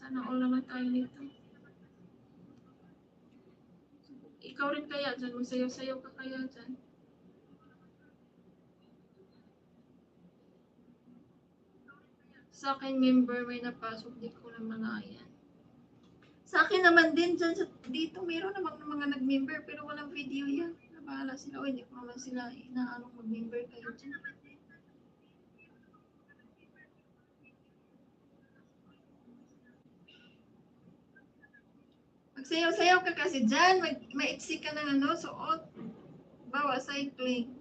Sana all naman tayo nito. Ikaw rin kaya dyan, magsayaw-sayaw ka kaya dyan. Sa akin member may napasok, di ko na malayan. Sa akin naman din dyan, dito meron namang mga nag-member pero walang video yan. Nabahala sila, o hindi ko naman sila inaanong mag-member kayo dyan. Magsayaw-sayaw ka kasi dyan, maiksi ka ng ano, suot. Bawa, cycling.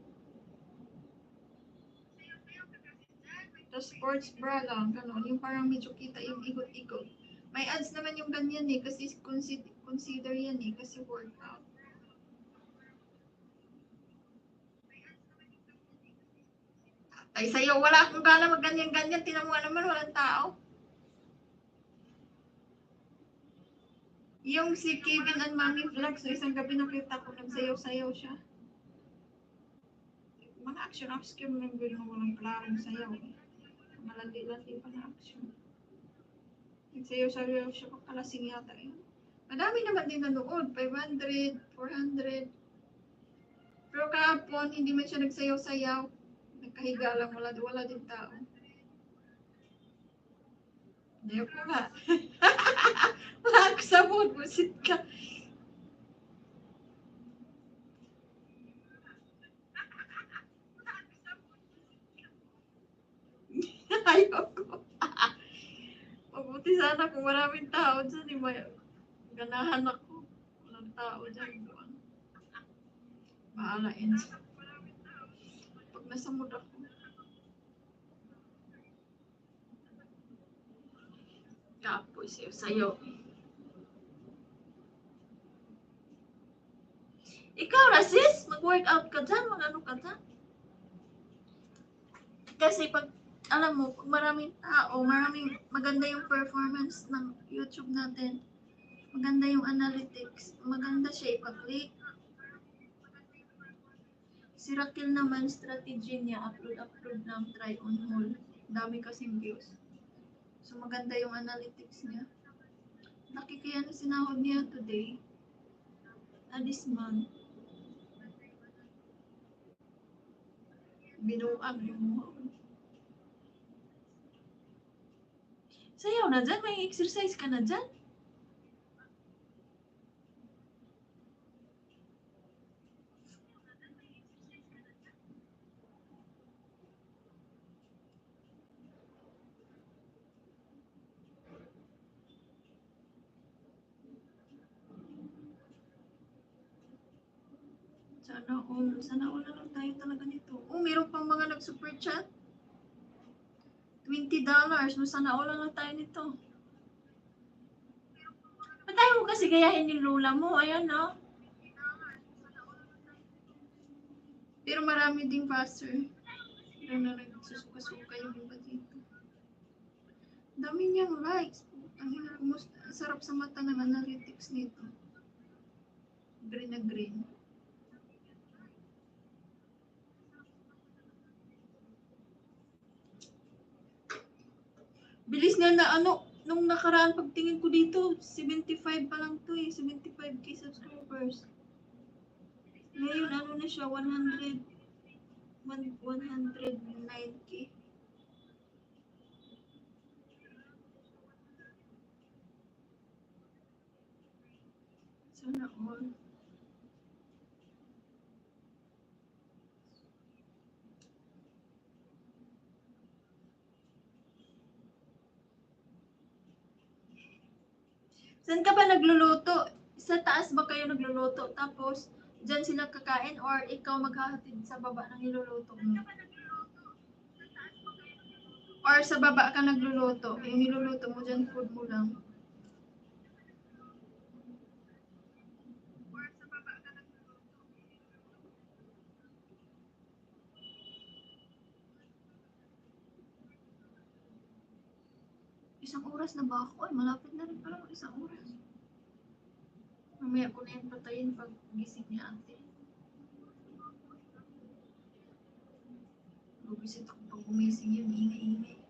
Tapos sports bra lang, gano'n. Yung parang medyo kita yung ikot-ikot. May ads naman yung ganyan eh, kasi consider yan eh, kasi workout. Ay, sa'yo, wala akong gana mag-ganyan-ganyan. Tinan mo naman, walang tao. Yung si Kevin and Mami Vlogs, so isang gabi nakita ko, nagsayaw-sayaw siya. Mga action member mo walang klarong sayaw eh. Malandi-landi pa na action. Nagsayaw-sayaw siya pagkalasing yata eh. Madami naman din nanood, 500, 400. Pero kahapon, hindi man siya nagsayaw-sayaw. Nagkahiga lang, wala din tao. Hindi ko nga. Wala ko sa mood, busit ka. Ayoko. Mabuti sana kung maraming tao dyan, may ganahan ako. Walang tao dyan. Bahala yun. Pag nasa mood ako. Kapoy sayo. Ikaw na sis, mag-workout ka dyan, mag-ano ka dyan. Kasi pag, alam mo, pag maraming tao, maganda yung performance ng YouTube natin. Maganda yung analytics. Maganda siya ipag-click. Si Raquel naman, strategy niya, upload lang, try on hold. Dami kasing views. So maganda yung analytics niya. Laki kaya na sinahod niya today. This month. Binuang yung mukha. Sayaw na dyan, may exercise ka na dyan. Sana all na lang tayo talaga nito. Oh, meron pang mga nag-super chat. $20. Sana all na lang tayo nito. Patay mo kasi gayahin yung lula mo. Ayan, no? Pero marami ding faster. Pero na nagsusuka-suka yung iba dito. Dami niyang likes. Ang sarap sa mata ng analytics nito. Green na green. Bilis niya na ano, nung nakaraan pagtingin ko dito, 75 pa lang to eh, 75k subscribers. Ngayon ano na siya, 109k. Sana all. Saan ka ba nagluluto? Sa taas ba kayo nagluluto? Tapos, dyan sila kakain or ikaw maghahatid sa baba ng niluluto mo? Or sa baba ka nagluluto? Yung niluluto mo dyan, food mo lang? Isang oras na ba ako? Ay, malapit na rin pala isang oras. Mamaya ko na yung patayin pag gising ni ate. Gubisit ako pag gumising yun, ingay-ingay.